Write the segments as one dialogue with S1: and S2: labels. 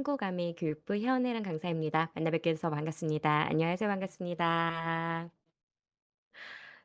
S1: 탐구감의 교육부 현애랑 강사입니다. 만나 뵙게 돼서 반갑습니다. 안녕하세요. 반갑습니다.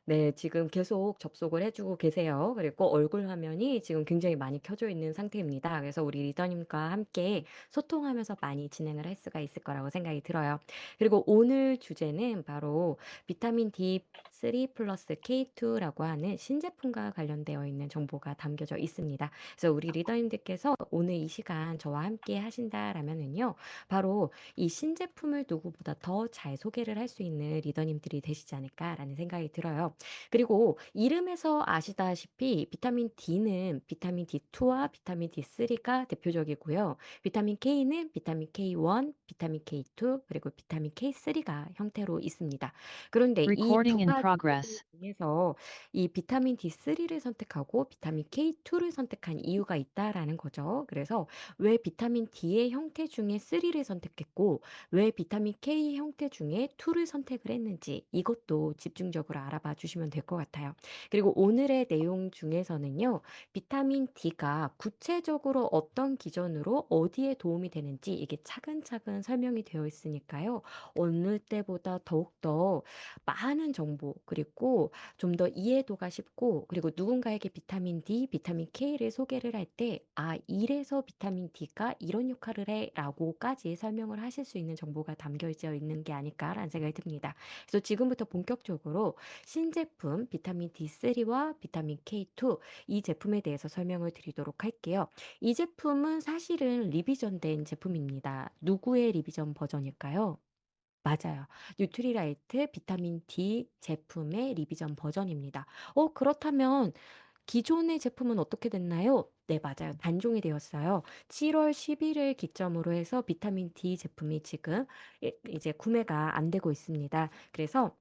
S1: 네. 지금 계속 접속을 해 주고 계세요. 그리고 얼굴 화면이 지금 굉장히 많이 켜져 있는 상태입니다. 그래서 우리 리더님과 함께 소통하면서 많이 진행을 할 수가 있을 거라고 생각이 들어요. 그리고 오늘 주제는 바로 비타민 D3 플러스 K2라고 하는 신제품과 관련되어 있는 정보가 담겨져 있습니다. 그래서 우리 리더님들께서 오늘 이 시간 저와 함께 하신다라면은요. 바로 이 신제품을 누구보다 더 잘 소개를 할 수 있는 리더님들이 되시지 않을까라는 생각이 들어요. 그리고 이름에서 아시다시피 비타민 D는 비타민 D2와 비타민 D3가 대표적이고요. 비타민 K는 비타민 K1, 비타민 K2, 그리고 비타민 K3가 형태로 있습니다. 그런데 이 두
S2: Recording in
S1: 가지 제품
S2: progress.
S1: 중에서 이 비타민 D3를 선택하고 비타민 K2를 선택한 이유가 있다라는 거죠. 그래서 왜 비타민 D의 형태 중에 3를 선택했고 왜 비타민 K 형태 중에 2를 선택을 했는지 이것도 집중적으로 알아봐 주시면 될 것 같아요. 그리고 오늘의 내용 중에서는요. 비타민 D가 구체적으로 어떤 기전으로 어디에 도움이 되는지 이게 차근차근 설명이 되어 있으니까요. 어느 때보다 더욱더 많은 정보 그리고 좀 더 이해도가 쉽고 그리고 누군가에게 비타민 D, 비타민 K를 소개를 할 때 '아 이래서 비타민 D가 이런 역할을 해.'라고까지 설명을 하실 수 있는 정보가 담겨져 있는 게 아닐까라는 생각이 듭니다. 그래서 지금부터 본격적으로 신제품 비타민 D3와 비타민 K2 이 제품에 대해서 설명을 드리도록 할게요. 이 제품은 사실은 리비전된 제품입니다. 누구의 리비전 버전일까요? 맞아요. 뉴트리라이트 비타민 D 제품의 리비전 버전입니다. 그렇다면 기존의 제품은 어떻게 됐나요? 네, 맞아요. 단종이 되었어요. 7월 10일을 기점으로 해서 비타민 D 제품이 지금 이제 구매가 안 되고 있습니다. 그래서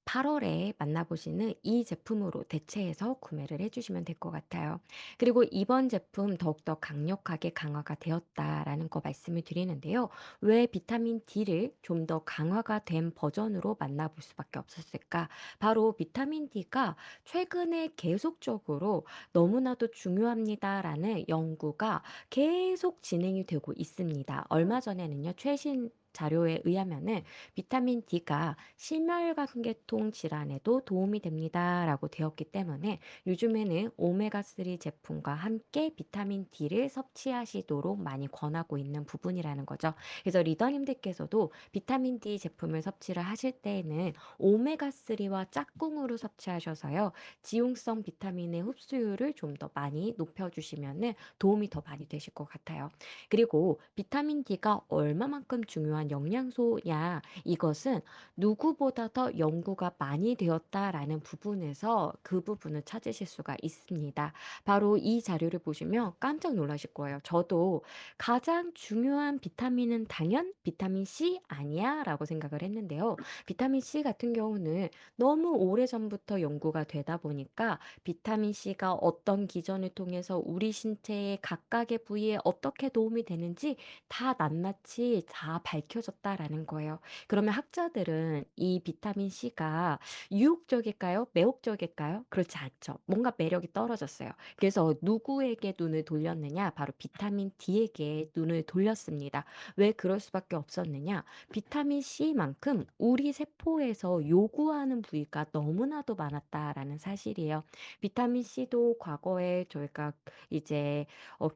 S1: 8 월에 만나보시는 이 제품으로 대체해서 구매를 해 주시면 될 것 같아요. 그리고 이번 제품 더욱더 강력하게 강화가 되었다라는 거 말씀을 드리는데요. 왜 비타민 D를 좀 더 강화가 된 버전으로 만나볼 수밖에 없었을까? 바로 비타민 D가 최근에 계속적으로 너무나도 중요합니다라는 연구가 계속 진행이 되고 있습니다. 얼마 전에는요. 최신 자료에 의하면은 비타민 D가 심혈관계통 질환에도 도움이 됩니다라고 되었기 때문에 요즘에는 오메가3 제품과 함께 비타민 D를 섭취하시도록 많이 권하고 있는 부분이라는 거죠. 그래서 리더님들께서도 비타민 D 제품을 섭취를 하실 때에는 오메가3와 짝꿍으로 섭취하셔서요. 지용성 비타민의 흡수율을 좀 더 많이 높여주시면은 도움이 더 많이 되실 것 같아요. 그리고 비타민 D가 얼마만큼 중요한 영양소냐 이것은 누구보다 더 연구가 많이 되었다라는 부분에서 그 부분을 찾으실 수가 있습니다. 바로 이 자료를 보시면 깜짝 놀라실 거예요. 저도 '가장 중요한 비타민은 단연 비타민 C 아니야?'라고 생각을 했는데요. 비타민 C 같은 경우는 너무 오래전부터 연구가 되다 보니까 비타민 C가 어떤 기전을 통해서 우리 신체의 각각의 부위에 어떻게 도움이 되는지 다 낱낱이 다 밝혀졌다라는 거예요. 그러면 학자들은 이 비타민 C가 유혹적일까요? 매혹적일까요? 그렇지 않죠. 뭔가 매력이 떨어졌어요. 그래서 누구에게 눈을 돌렸느냐? 바로 비타민 D에게 눈을 돌렸습니다. 왜 그럴 수밖에 없었느냐? 비타민 C만큼 우리 세포에서 요구하는 부위가 너무나도 많았다라는 사실이에요. 비타민 C도 과거에 저희가 이제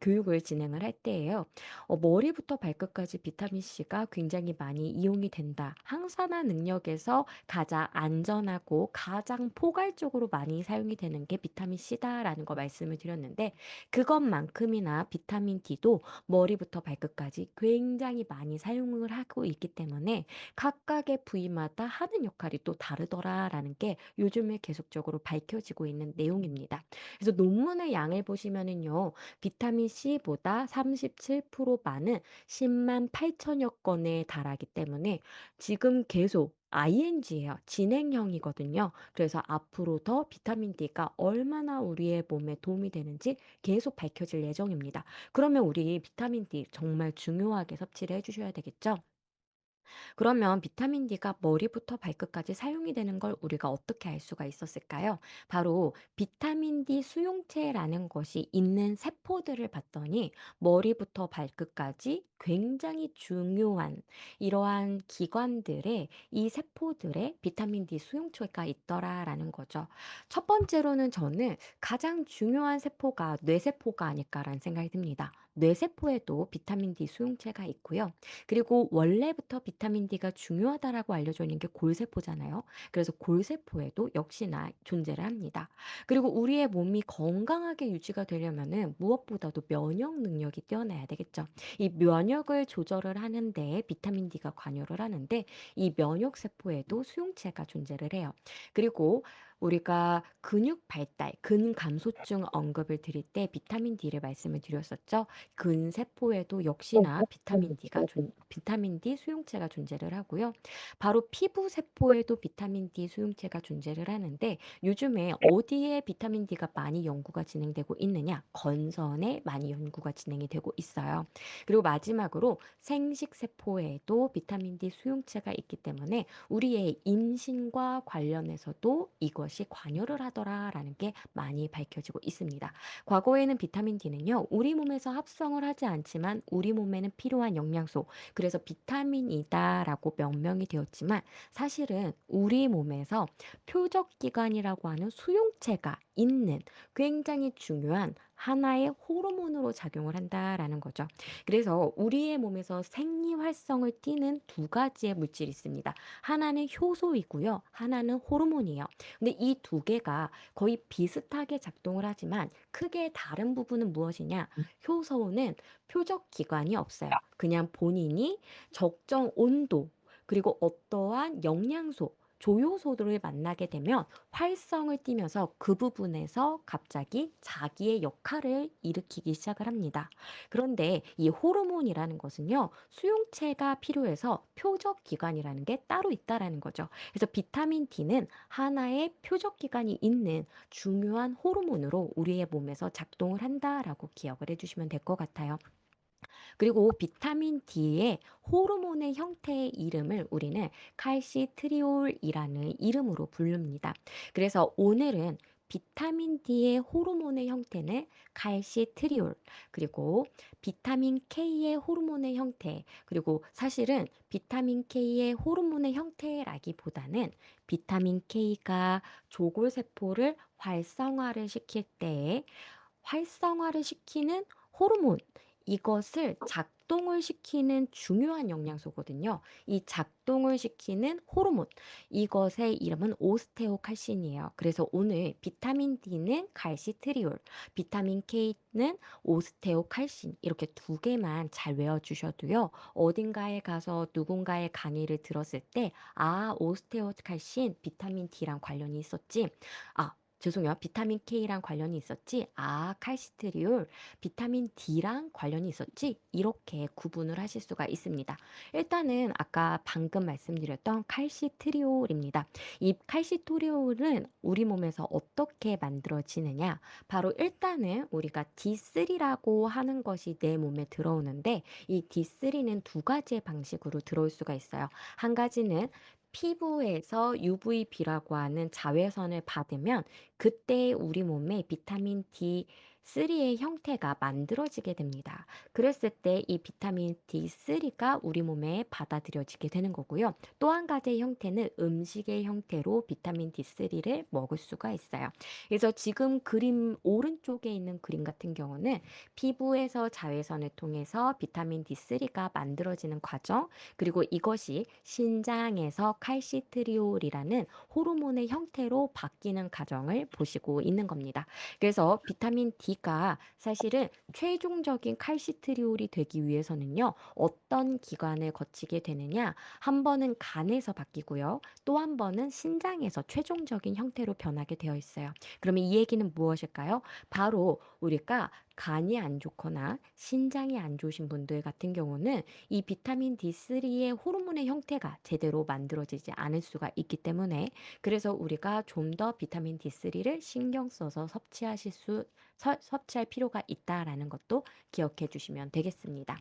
S1: 교육을 진행을 할 때에요. 머리부터 발끝까지 비타민 C가 굉장히 많이 이용이 된다. 항산화 능력에서 가장 안전하고 가장 포괄적으로 많이 사용이 되는 게 비타민 C다라는 거 말씀을 드렸는데 그것만큼이나 비타민 D도 머리부터 발끝까지 굉장히 많이 사용을 하고 있기 때문에 각각의 부위마다 하는 역할이 또 다르더라라는 게 요즘에 계속적으로 밝혀지고 있는 내용입니다. 그래서 논문의 양을 보시면은요. 비타민 C보다 37% 많은 100,000 8천여 건에 달하기 때문에 지금 계속 ING예요. 진행형이거든요. 그래서 앞으로 더 비타민 D가 얼마나 우리의 몸에 도움이 되는지 계속 밝혀질 예정입니다. 그러면 우리 비타민 D 정말 중요하게 섭취를 해 주셔야 되겠죠? 그러면 비타민 D가 머리부터 발끝까지 사용이 되는 걸 우리가 어떻게 알 수가 있었을까요? 바로 비타민 D 수용체라는 것이 있는 세포들을 봤더니 머리부터 발끝까지 굉장히 중요한 이러한 기관들의 이 세포들의 비타민 D 수용체가 있더라라는 거죠. 첫 번째로는 저는 가장 중요한 세포가 뇌세포가 아닐까라는 생각이 듭니다. 뇌세포에도 비타민 D 수용체가 있고요. 그리고 원래부터 비타민 D가 중요하다라고 알려져 있는 게 골세포잖아요. 그래서 골세포에도 역시나 존재를 합니다. 그리고 우리의 몸이 건강하게 유지가 되려면은 무엇보다도 면역 능력이 뛰어나야 되겠죠. 이 면역을 조절을 하는데 비타민 D가 관여를 하는데 이 면역 세포에도 수용체가 존재를 해요. 그리고 우리가 근육 발달, 근감소증 언급을 드릴 때 비타민 D를 말씀을 드렸었죠. 근세포에도 역시나 비타민 D 수용체가 존재를 하고요. 바로 피부 세포에도 비타민 D 수용체가 존재를 하는데 요즘에 어디에 비타민 D가 많이 연구가 진행되고 있느냐? 건선에 많이 연구가 진행이 되고 있어요. 그리고 마지막으로 생식 세포에도 비타민 D 수용체가 있기 때문에 우리의 임신과 관련해서도 이것이 관여를 하더라라는 게 많이 밝혀지고 있습니다. 과거에는 비타민 D는요, 우리 몸에서 합성을 하지 않지만 우리 몸에는 필요한 영양소, 그래서 비타민이다라고 명명이 되었지만 사실은 우리 몸에서 표적기관이라고 하는 수용체가 있는 굉장히 중요한 하나의 호르몬으로 작용을 한다라는 거죠. 그래서 우리의 몸에서 생리 활성을 띠는 두 가지의 물질이 있습니다. 하나는 효소이고요. 하나는 호르몬이에요. 근데 이 두 개가 거의 비슷하게 작동을 하지만 크게 다른 부분은 무엇이냐? 효소는 표적 기관이 없어요. 그냥 본인이 적정 온도, 그리고 어떠한 영양소, 조효소들을 만나게 되면 활성을 띠면서 그 부분에서 갑자기 자기의 역할을 일으키기 시작을 합니다. 그런데 이 호르몬이라는 것은요, 수용체가 필요해서 표적 기관이라는 게 따로 있다라는 거죠. 그래서 비타민 D는 하나의 표적 기관이 있는 중요한 호르몬으로 우리의 몸에서 작동을 한다라고 기억을 해주시면 될 것 같아요. 그리고 비타민 D의 호르몬의 형태의 이름을 우리는 칼시트리올이라는 이름으로 부릅니다. 그래서 오늘은 비타민 D의 호르몬의 형태는 칼시트리올, 그리고 비타민 K의 호르몬의 형태, 그리고 사실은 비타민 K의 호르몬의 형태라기보다는 비타민 K가 조골세포를 활성화를 시킬 때에 활성화를 시키는 호르몬, 이것을 작동을 시키는 중요한 영양소거든요. 이 작동을 시키는 호르몬, 이것의 이름은 오스테오칼신이에요. 그래서 오늘 비타민 D는 칼시트리올, 비타민 K는 오스테오칼신, 이렇게 두 개만 잘 외워주셔도요. 어딘가에 가서 누군가의 강의를 들었을 때, 아, 오스테오칼신, 비타민 D랑 관련이 있었지. 아, 죄송해요. 비타민 K랑 관련이 있었지. 아, 칼시트리올, 비타민 D랑 관련이 있었지. 이렇게 구분을 하실 수가 있습니다. 일단은 아까 방금 말씀드렸던 칼시트리올입니다. 이 칼시토리올은 우리 몸에서 어떻게 만들어지느냐? 바로 일단은 우리가 D3라고 하는 것이 내 몸에 들어오는데 이 D3는 두 가지의 방식으로 들어올 수가 있어요. 한 가지는 피부에서 UVB라고 하는 자외선을 받으면 그때 우리 몸에 비타민 D3의 형태가 만들어지게 됩니다. 그랬을 때 이 비타민 D3가 우리 몸에 받아들여지게 되는 거고요. 또 한 가지의 형태는 음식의 형태로 비타민 D3를 먹을 수가 있어요. 그래서 지금 그림 오른쪽에 있는 그림 같은 경우는 피부에서 자외선을 통해서 비타민 D3가 만들어지는 과정, 그리고 이것이 신장에서 칼시트리올이라는 호르몬의 형태로 바뀌는 과정을 보시고 있는 겁니다. 그래서 비타민 D가 사실은 최종적인 칼시트리올이 되기 위해서는요, 어떤 기관을 거치게 되느냐, 한 번은 간에서 바뀌고요, 또 한 번은 신장에서 최종적인 형태로 변하게 되어 있어요. 그러면 이 얘기는 무엇일까요? 바로 우리가 간이 안 좋거나 신장이 안 좋으신 분들 같은 경우는 이 비타민 D3의 호르몬의 형태가 제대로 만들어지지 않을 수가 있기 때문에 그래서 우리가 좀 더 비타민 D3를 신경 써서 섭취할 필요가 있다라는 것도 기억해 주시면 되겠습니다.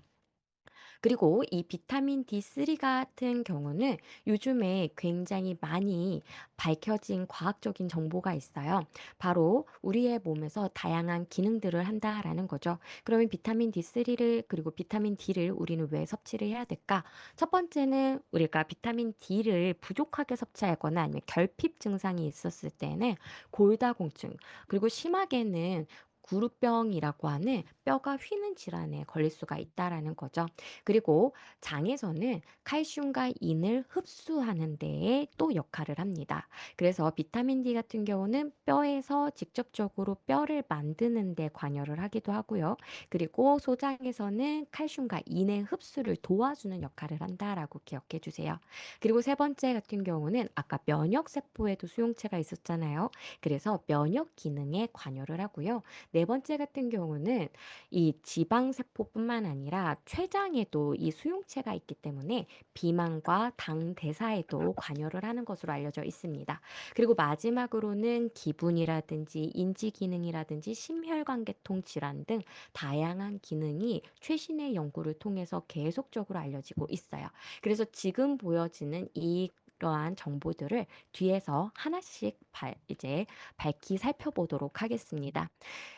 S1: 그리고 이 비타민 D3 같은 경우는 요즘에 굉장히 많이 밝혀진 과학적인 정보가 있어요. 바로 우리의 몸에서 다양한 기능들을 한다라는 거죠. 그러면 비타민 D3를 그리고 비타민 D를 우리는 왜 섭취를 해야 될까? 첫 번째는 우리가 비타민 D를 부족하게 섭취하거나 아니면 결핍 증상이 있었을 때는 골다공증, 그리고 심하게는 구루병이라고 하는 뼈가 휘는 질환에 걸릴 수가 있다라는 거죠. 그리고 장에서는 칼슘과 인을 흡수하는 데에 또 역할을 합니다. 그래서 비타민 D 같은 경우는 뼈에서 직접적으로 뼈를 만드는 데 관여를 하기도 하고요. 그리고 소장에서는 칼슘과 인의 흡수를 도와주는 역할을 한다라고 기억해 주세요. 그리고 세 번째 같은 경우는 아까 면역 세포에도 수용체가 있었잖아요. 그래서 면역 기능에 관여를 하고요. 네 번째 같은 경우는 이 지방 세포뿐만 아니라 췌장에도 이 수용체가 있기 때문에 비만과 당 대사에도 관여를 하는 것으로 알려져 있습니다. 그리고 마지막으로는 기분이라든지 인지 기능이라든지 심혈관계통 질환 등 다양한 기능이 최신의 연구를 통해서 계속적으로 알려지고 있어요. 그래서 지금 보여지는 이러한 정보들을 뒤에서 하나씩 이제 밝히 살펴보도록 하겠습니다.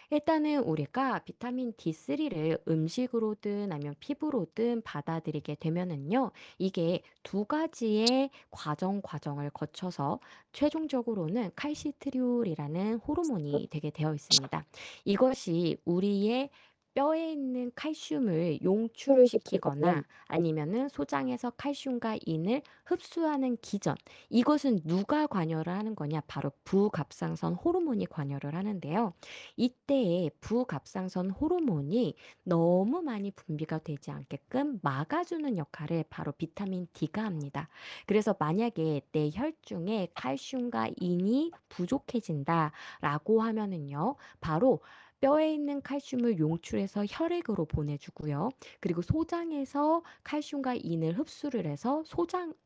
S1: 일단은 우리가 비타민 D3를 음식으로든 아니면 피부로든 받아들이게 되면은요, 이게 두 가지의 과정을 거쳐서 최종적으로는 칼시트리올이라는 호르몬이 되게 되어 있습니다. 이것이 우리의 뼈에 있는 칼슘을 용출을 시키거나 아니면은 소장에서 칼슘과 인을 흡수하는 기전. 이것은 누가 관여를 하는 거냐? 바로 부갑상선 호르몬이 관여를 하는데요. 이때에 부갑상선 호르몬이 너무 많이 분비가 되지 않게끔 막아주는 역할을 바로 비타민 D가 합니다. 그래서 만약에 내 혈중에 칼슘과 인이 부족해진다라고 하면은요, 바로 뼈에 있는 칼슘을 용출해서 혈액으로 보내주고요. 그리고 소장에서 칼슘과 인을 흡수를 해서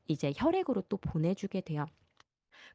S1: 이제 혈액으로 또 보내주게 돼요.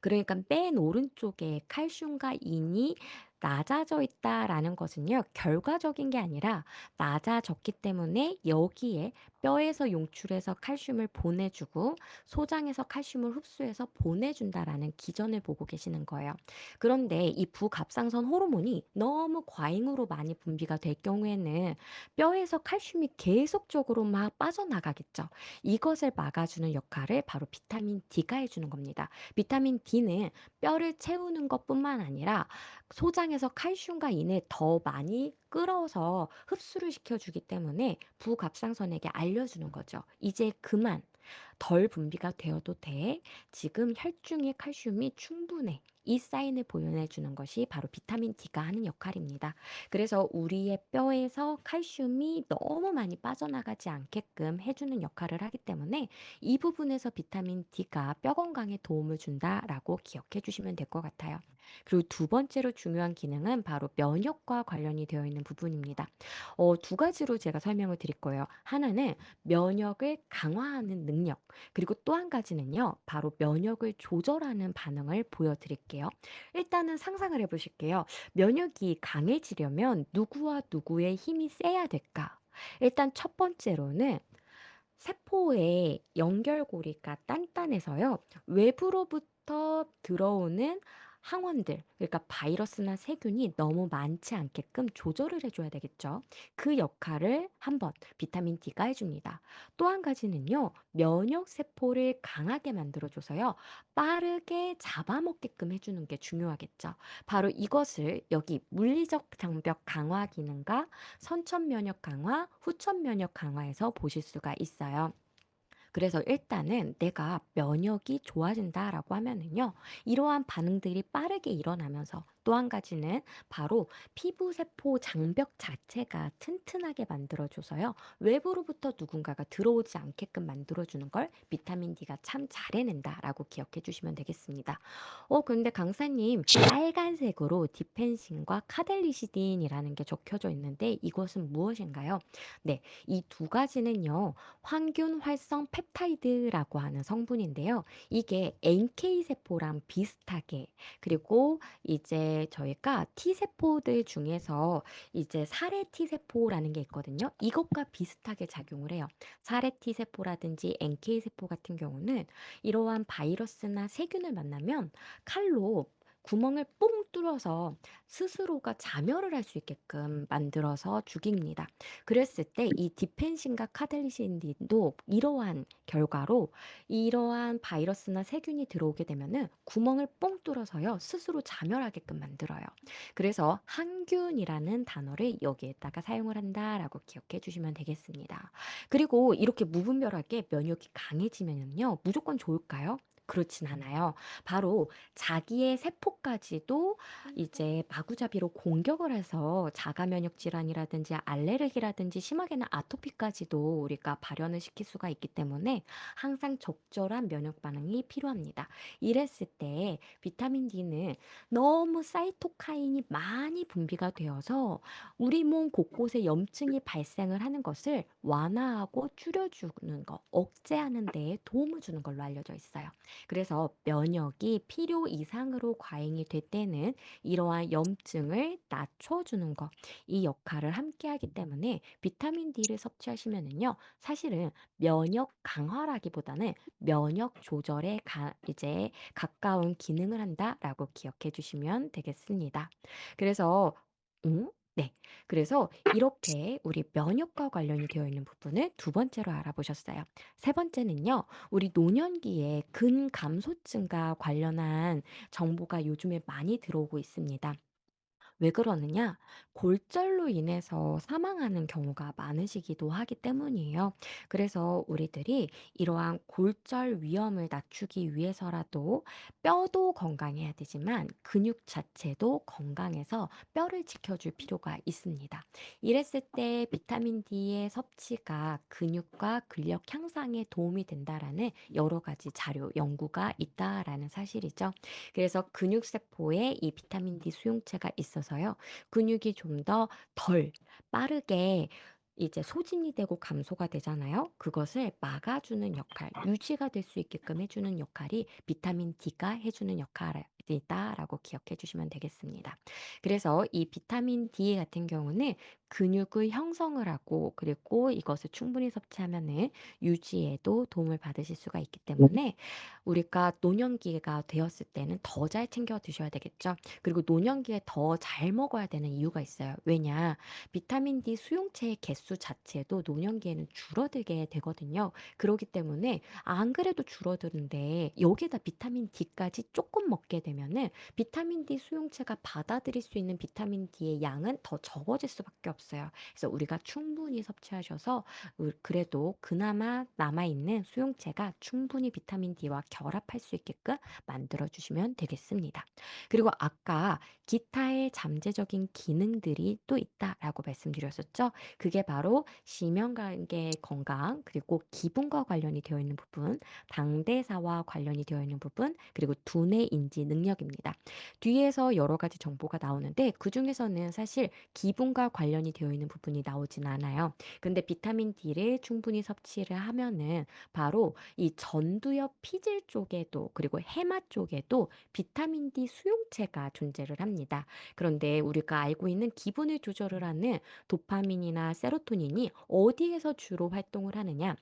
S1: 그러니까 맨 오른쪽에 칼슘과 인이 낮아져 있다라는 것은요, 결과적인 게 아니라 낮아졌기 때문에 여기에 뼈에서 용출해서 칼슘을 보내주고 소장에서 칼슘을 흡수해서 보내준다라는 기전을 보고 계시는 거예요. 그런데 이 부갑상선 호르몬이 너무 과잉으로 많이 분비가 될 경우에는 뼈에서 칼슘이 계속적으로 막 빠져나가겠죠. 이것을 막아주는 역할을 바로 비타민 D가 해주는 겁니다. 비타민 D는 뼈를 채우는 것뿐만 아니라 소장에서 칼슘과 인을 더 많이 끌어서 흡수를 시켜주기 때문에 부갑상선에게 알려주는 거죠. 이제 그만 덜 분비가 되어도 돼. 지금 혈중의 칼슘이 충분해. 이 사인을 보여내 주는 것이 바로 비타민 D가 하는 역할입니다. 그래서 우리의 뼈에서 칼슘이 너무 많이 빠져나가지 않게끔 해주는 역할을 하기 때문에 이 부분에서 비타민 D가 뼈 건강에 도움을 준다라고 기억해 주시면 될 것 같아요. 그리고 두 번째로 중요한 기능은 바로 면역과 관련이 되어 있는 부분입니다. 두 가지로 제가 설명을 드릴 거예요. 하나는 면역을 강화하는 능력, 그리고 또 한 가지는요, 바로 면역을 조절하는 반응을 보여드릴게요. 일단은 상상을 해보실게요. 면역이 강해지려면 누구와 누구의 힘이 세야 될까? 일단 첫 번째로는 세포의 연결고리가 단단해서요. 외부로부터 들어오는 항원들, 그러니까 바이러스나 세균이 너무 많지 않게끔 조절을 해줘야 되겠죠. 그 역할을 한번 비타민 D가 해줍니다. 또 한 가지는요, 면역 세포를 강하게 만들어줘서요, 빠르게 잡아먹게끔 해주는 게 중요하겠죠. 바로 이것을 여기 물리적 장벽 강화 기능과 선천 면역 강화, 후천 면역 강화에서 보실 수가 있어요. 그래서 일단은 내가 면역이 좋아진다라고 하면은요, 이러한 반응들이 빠르게 일어나면서 또 한 가지는 바로 피부 세포 장벽 자체가 튼튼하게 만들어줘서요, 외부로부터 누군가가 들어오지 않게끔 만들어주는 걸 비타민 D가 참 잘해낸다라고 기억해 주시면 되겠습니다. 근데 강사님, 빨간색으로 디펜신과 카델리시딘이라는 게 적혀져 있는데 이것은 무엇인가요? 네, 이 두 가지는요, 황균 활성 펩타이드라고 하는 성분인데요. 이게 NK 세포랑 비슷하게, 그리고 이제 이제 저희가 T세포들 중에서 이제 사례 T세포라는 게 있거든요. 이것과 비슷하게 작용을 해요. 사례 T세포라든지 NK세포 같은 경우는 이러한 바이러스나 세균을 만나면 칼로 구멍을 뽕 뚫어서 스스로가 자멸을 할 수 있게끔 만들어서 죽입니다. 그랬을 때 이 디펜신과 카델리신딘도 이러한 결과로 이러한 바이러스나 세균이 들어오게 되면은 구멍을 뽕 뚫어서요, 스스로 자멸하게끔 만들어요. 그래서 항균이라는 단어를 여기에다가 사용을 한다라고 기억해 주시면 되겠습니다. 그리고 이렇게 무분별하게 면역이 강해지면요, 무조건 좋을까요? 그렇진 않아요. 바로 자기의 세포까지도 이제 마구잡이로 공격을 해서 자가 면역 질환이라든지 알레르기라든지 심하게는 아토피까지도 우리가 발현을 시킬 수가 있기 때문에 항상 적절한 면역 반응이 필요합니다. 이랬을 때 비타민 D는 너무 사이토카인이 많이 분비가 되어서 우리 몸 곳곳에 염증이 발생을 하는 것을 완화하고 줄여주는 거, 억제하는 데에 도움을 주는 걸로 알려져 있어요. 그래서 면역이 필요 이상으로 과잉이 될 때는 이러한 염증을 낮춰주는 거, 이 역할을 함께 하기 때문에 비타민 D를 섭취하시면은요, 사실은 면역 강화라기보다는 면역 조절에 이제 가까운 기능을 한다라고 기억해 주시면 되겠습니다. 그래서 네. 그래서 이렇게 우리 면역과 관련이 되어 있는 부분을 두 번째로 알아보셨어요. 세 번째는요, 우리 노년기에 근감소증과 관련한 정보가 요즘에 많이 들어오고 있습니다. 왜 그러느냐? 골절로 인해서 사망하는 경우가 많으시기도 하기 때문이에요. 그래서 우리들이 이러한 골절 위험을 낮추기 위해서라도 뼈도 건강해야 되지만 근육 자체도 건강해서 뼈를 지켜줄 필요가 있습니다. 이랬을 때 비타민 D의 섭취가 근육과 근력 향상에 도움이 된다라는 여러 가지 자료, 연구가 있다라는 사실이죠. 그래서 근육세포에 이 비타민 D 수용체가 있어서요, 근육이 좀 더 덜 빠르게 이제 소진이 되고 감소가 되잖아요. 그것을 막아주는 역할, 유지가 될 수 있게끔 해주는 역할이 비타민 D가 해주는 역할이다라고 기억해 주시면 되겠습니다. 그래서 이 비타민 D 같은 경우는 근육의 형성을 하고 그리고 이것을 충분히 섭취하면은 유지에도 도움을 받으실 수가 있기 때문에 우리가 노년기가 되었을 때는 더 잘 챙겨 드셔야 되겠죠. 그리고 노년기에 더 잘 먹어야 되는 이유가 있어요. 왜냐? 비타민 D 수용체의 개수 자체도 노년기에는 줄어들게 되거든요. 그렇기 때문에 안 그래도 줄어드는데 여기에다 비타민 D까지 조금 먹게 되면은 비타민 D 수용체가 받아들일 수 있는 비타민 D의 양은 더 적어질 수밖에 없어요. 그래서 우리가 충분히 섭취하셔서 그래도 그나마 남아있는 수용체가 충분히 비타민 D와 결합할 수 있게끔 만들어 주시면 되겠습니다. 그리고 아까 기타의 잠재적인 기능들이 또 있다라고 말씀드렸었죠. 그게 바로 심혈관계 건강, 그리고 기분과 관련이 되어 있는 부분, 당대사와 관련이 되어 있는 부분, 그리고 두뇌 인지 능력입니다. 뒤에서 여러 가지 정보가 나오는데 그중에서는 사실 기분과 관련이 되어 있는 부분이 나오진 않아요. 근데 비타민 D를 충분히 섭취를 하면은 바로 이 전두엽 피질 쪽에도 그리고 해마 쪽에도 비타민 D 수용체가 존재를 합니다. 그런데 우리가 알고 있는 기분을 조절을 하는 도파민이나 세로토닌이 어디에서 주로 활동을 하느냐?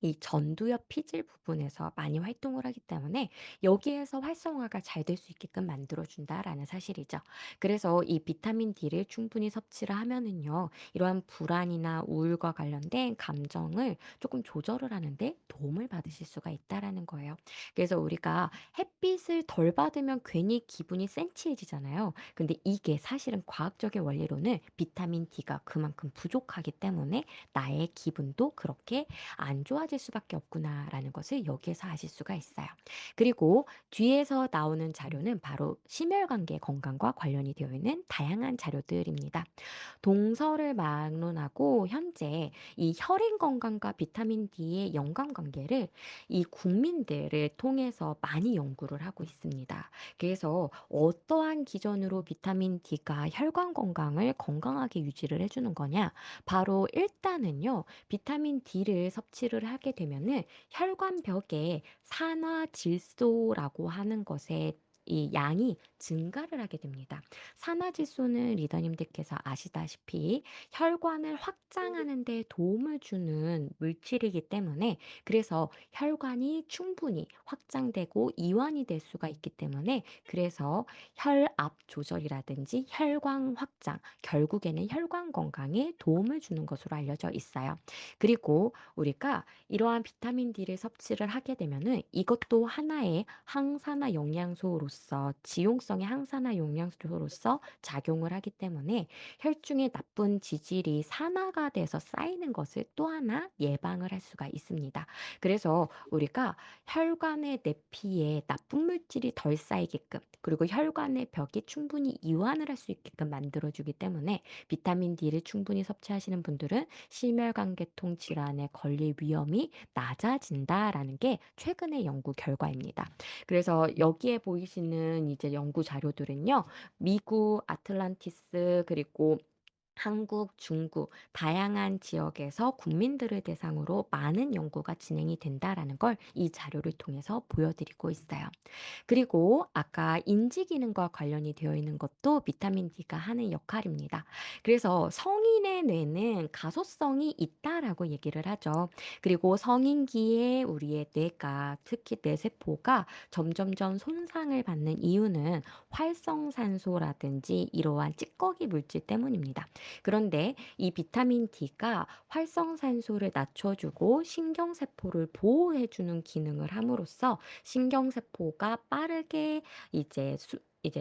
S1: 이 전두엽 피질 부분에서 많이 활동을 하기 때문에 여기에서 활성화가 잘 될 수 있게끔 만들어 준다라는 사실이죠. 그래서 이 비타민 D를 충분히 섭취를 하면은요, 이러한 불안이나 우울과 관련된 감정을 조금 조절을 하는데 도움을 받으실 수가 있다라는 거예요. 그래서 우리가 햇빛을 덜 받으면 괜히 기분이 센치해지잖아요. 근데 이게 사실은 과학적인 원리로는 비타민 D가 그만큼 부족하기 때문에 나의 기분도 그렇게 안 좋아질 수밖에 없구나라는 것을 여기에서 아실 수가 있어요. 그리고 뒤에서 나오는 자료는 바로 심혈관계 건강과 관련이 되어 있는 다양한 자료들입니다. 동서를 막론하고 현재 이 혈행 건강과 비타민 D의 연관관계를 이 국민들을 통해서 많이 연구를 하고 있습니다. 그래서 어떠한 기전으로 비타민 D가 혈관 건강을 건강하게 유지를 해주는 거냐? 바로 일단은요, 비타민 D를 섭취를 하게 되면은 혈관벽에 산화질소라고 하는 것에 이 양이 증가를 하게 됩니다. 산화질소는 리더님들께서 아시다시피 혈관을 확장하는 데 도움을 주는 물질이기 때문에 그래서 혈관이 충분히 확장되고 이완이 될 수가 있기 때문에 그래서 혈압 조절이라든지 혈관 확장, 결국에는 혈관 건강에 도움을 주는 것으로 알려져 있어요. 그리고 우리가 이러한 비타민 D를 섭취를 하게 되면은 이것도 하나의 항산화 영양소로서 지용성의 항산화 영양소로서 작용을 하기 때문에 혈중의 나쁜 지질이 산화가 돼서 쌓이는 것을 또 하나 예방을 할 수가 있습니다. 그래서 우리가 혈관의 내피에 나쁜 물질이 덜 쌓이게끔 그리고 혈관의 벽이 충분히 이완을 할 수 있게끔 만들어주기 때문에 비타민 D를 충분히 섭취하시는 분들은 심혈관계통 질환에 걸릴 위험이 낮아진다라는 게 최근의 연구 결과입니다. 그래서 여기에 보이시는 이제 연구 자료들은요, 미국, 아틀란티스, 그리고 한국, 중국, 다양한 지역에서 국민들을 대상으로 많은 연구가 진행이 된다라는 걸 이 자료를 통해서 보여드리고 있어요. 그리고 아까 인지 기능과 관련이 되어 있는 것도 비타민 D가 하는 역할입니다. 그래서 성인의 뇌는 가소성이 있다라고 얘기를 하죠. 그리고 성인기에 우리의 뇌가 특히 뇌세포가 점점점 손상을 받는 이유는 활성산소라든지 이러한 찌꺼기 물질 때문입니다. 그런데 이 비타민 D가 활성산소를 낮춰주고 신경세포를 보호해주는 기능을 함으로써 신경세포가 빠르게 이제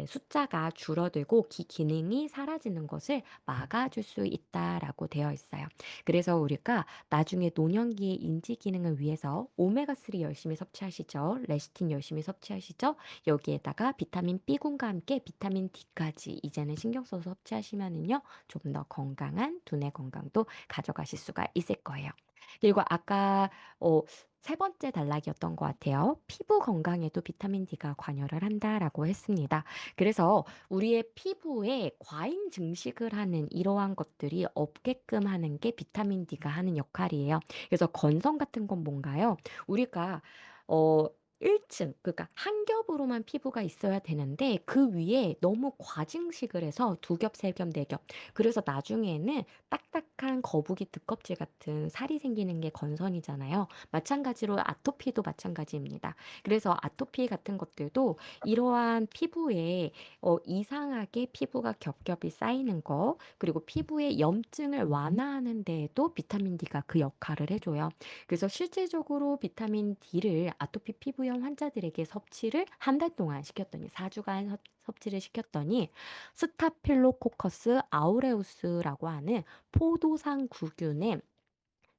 S1: 숫자가 줄어들고 기능이 사라지는 것을 막아줄 수 있다라고 되어 있어요. 그래서 우리가 나중에 노년기의 인지 기능을 위해서 오메가3 열심히 섭취하시죠. 레시틴 열심히 섭취하시죠. 여기에다가 비타민 B군과 함께 비타민 D까지 이제는 신경 써서 섭취하시면은요, 좀 더 건강한 두뇌 건강도 가져가실 수가 있을 거예요. 그리고 아까 어, 세 번째 단락이었던 것 같아요. 피부 건강에도 비타민 D가 관여를 한다라고 했습니다. 그래서 우리의 피부에 과잉 증식을 하는 이러한 것들이 없게끔 하는 게 비타민 D가 하는 역할이에요. 그래서 건성 같은 건 뭔가요? 우리가 어 1층, 그러니까 한 겹으로만 피부가 있어야 되는데 그 위에 너무 과증식을 해서 두 겹, 세 겹, 네 겹. 그래서 나중에는 딱딱한 거북이 등껍질 같은 살이 생기는 게 건선이잖아요. 마찬가지로 아토피도 마찬가지입니다. 그래서 아토피 같은 것들도 이러한 피부에 이상하게 피부가 겹겹이 쌓이는 거, 그리고 피부의 염증을 완화하는 데에도 비타민 D가 그 역할을 해줘요. 그래서 실질적으로 비타민 D를 아토피 피부염 환자들에게 섭취를 한 달 동안 시켰더니, 4주간 섭취를 시켰더니, 스타필로코커스 아우레우스라고 하는 포도상 구균의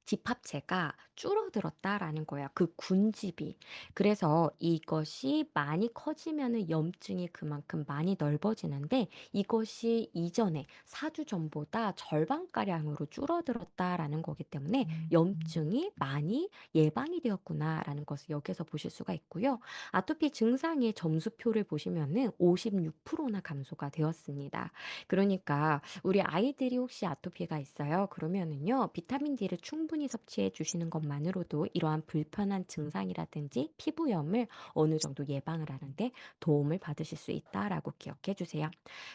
S1: 집합체가 줄어들었다라는 거야. 그 군집이. 그래서 이것이 많이 커지면은 염증이 그만큼 많이 넓어지는데 이것이 이전에 4주 전보다 절반가량으로 줄어들었다라는 거기 때문에 염증이 많이 예방이 되었구나라는 것을 여기서 보실 수가 있고요. 아토피 증상의 점수표를 보시면은 56%나 감소가 되었습니다. 그러니까 우리 아이들이 혹시 아토피가 있어요. 그러면은요, 비타민 D를 충분히 섭취해 주시는 것만으로도 이러한 불편한 증상이라든지 피부염을 어느 정도 예방을 하는데 도움을 받으실 수 있다라고 기억해 주세요.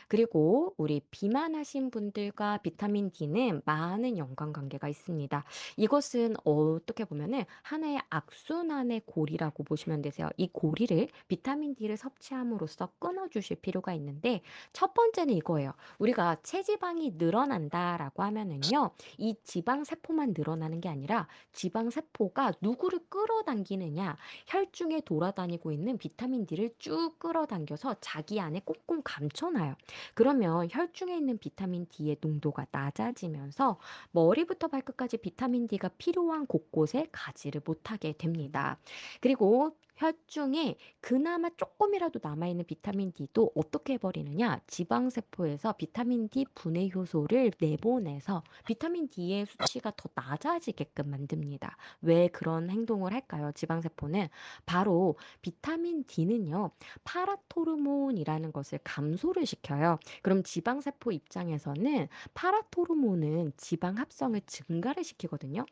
S1: 그리고 우리 비만하신 분들과 비타민 D는 많은 연관관계가 있습니다. 이것은 어떻게 보면은 하나의 악순환의 고리라고 보시면 되세요. 이 고리를 비타민 D를 섭취함으로써 끊어주실 필요가 있는데 첫 번째는 이거예요. 우리가 체지방이 늘어난다라고 하면은요, 이 지방 세포만 늘어나는 게 아니라 지방 세포가 누구를 끌어당기느냐, 혈중에 돌아다니고 있는 비타민 D를 쭉 끌어당겨서 자기 안에 꽁꽁 감춰놔요. 그러면 혈중에 있는 비타민 D의 농도가 낮아지면서 머리부터 발끝까지 비타민 D가 필요한 곳곳에 가지를 못하게 됩니다. 그리고 혈중에 그나마 조금이라도 남아있는 비타민 D도 어떻게 해버리느냐? 지방세포에서 비타민 D 분해 효소를 내보내서 비타민 D의 수치가 더 쏟아지게끔 만듭니다. 왜 그런 행동을 할까요? 지방세포는 바로 비타민 D는요. 파라토르몬이라는 것을 감소를 시켜요. 그럼 지방세포 입장에서는 파라토르몬은 지방 합성을 증가를 시키거든요.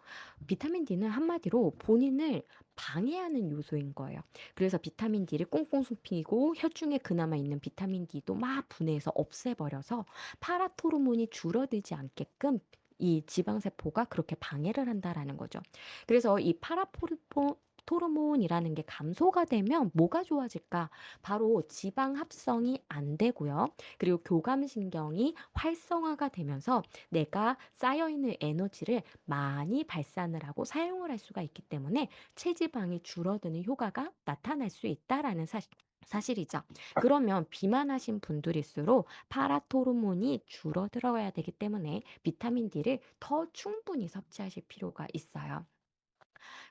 S1: 비타민 D는 한마디로 본인을 방해하는 요소인 거예요. 그래서 비타민 D를 꽁꽁 숨기고 혈중에 그나마 있는 비타민 D도 막 분해해서 없애버려서 파라토르몬이 줄어들지 않게끔 이 지방세포가 그렇게 방해를 한다라는 거죠. 그래서 이 토르몬이라는 게 감소가 되면 뭐가 좋아질까? 바로 지방 합성이 안 되고요. 그리고 교감신경이 활성화가 되면서 내가 쌓여있는 에너지를 많이 발산을 하고 사용을 할 수가 있기 때문에 체지방이 줄어드는 효과가 나타날 수 있다라는 사실이죠. 그러면 비만하신 분들일수록 파라토르몬이 줄어들어야 되기 때문에 비타민 D를 더 충분히 섭취하실 필요가 있어요.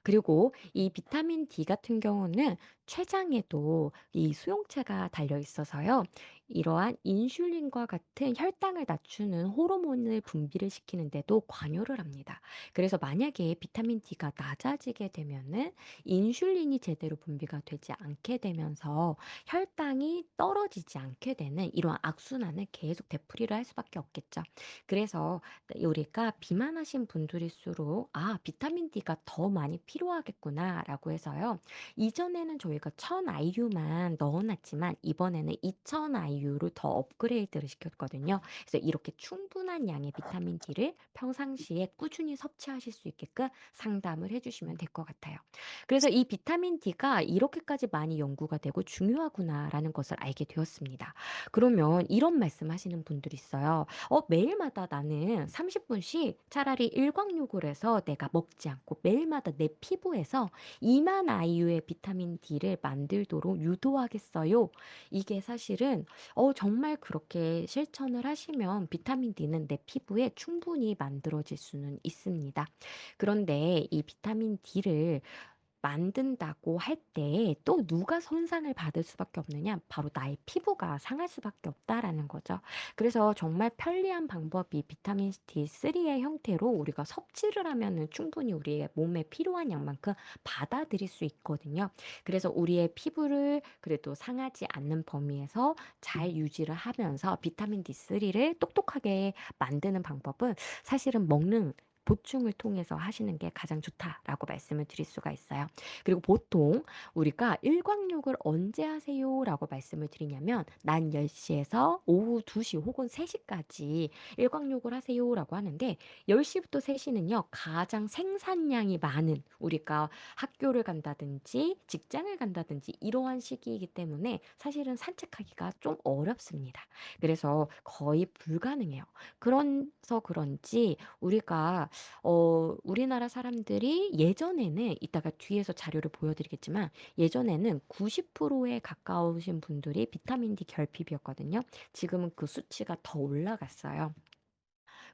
S1: 그리고 이 비타민 D 같은 경우는 췌장에도 이 수용체가 달려 있어서요. 이러한 인슐린과 같은 혈당을 낮추는 호르몬을 분비를 시키는데도 관여를 합니다. 그래서 만약에 비타민 D가 낮아지게 되면은 인슐린이 제대로 분비가 되지 않게 되면서 혈당이 떨어지지 않게 되는 이러한 악순환을 계속 되풀이를 할 수밖에 없겠죠. 그래서 우리가 비만하신 분들일수록 비타민 D가 더 많이 필요하겠구나라고 해서요. 이전에는 저희가 1000 IU만 넣어놨지만 이번에는 2000 IU로 더 업그레이드를 시켰거든요. 그래서 이렇게 충분한 양의 비타민 D를 평상시에 꾸준히 섭취하실 수 있게끔 상담을 해주시면 될 것 같아요. 그래서 이 비타민 D가 이렇게까지 많이 연구가 되고 중요하구나라는 것을 알게 되었습니다. 그러면 이런 말씀하시는 분들이 있어요. 매일마다 나는 30분씩 차라리 일광욕을 해서 내가 먹지 않고 매일마다 내 피부에서 2만 IU의 비타민 D를 만들도록 유도하겠어요. 이게 사실은 정말 그렇게 실천을 하시면 비타민 D는 내 피부에 충분히 만들어질 수는 있습니다. 그런데 이 비타민 D를 만든다고 할 때 또 누가 손상을 받을 수밖에 없느냐? 바로 나의 피부가 상할 수밖에 없다라는 거죠. 그래서 정말 편리한 방법이 비타민 D3의 형태로 우리가 섭취를 하면은 충분히 우리의 몸에 필요한 양만큼 받아들일 수 있거든요. 그래서 우리의 피부를 그래도 상하지 않는 범위에서 잘 유지를 하면서 비타민 D3를 똑똑하게 만드는 방법은 사실은 먹는 보충을 통해서 하시는 게 가장 좋다라고 말씀을 드릴 수가 있어요. 그리고 보통 우리가 일광욕을 언제 하세요라고 말씀을 드리냐면 난 10시에서 오후 2시 혹은 3시까지 일광욕을 하세요라고 하는데 10시부터 3시는요. 가장 생산량이 많은 우리가 학교를 간다든지 직장을 간다든지 이러한 시기이기 때문에 사실은 산책하기가 좀 어렵습니다. 그래서 거의 불가능해요. 그래서 그런지 우리가 우리나라 사람들이 예전에는 이따가 뒤에서 자료를 보여드리겠지만 예전에는 90%에 가까우신 분들이 비타민 D 결핍이었거든요. 지금은 그 수치가 더 올라갔어요.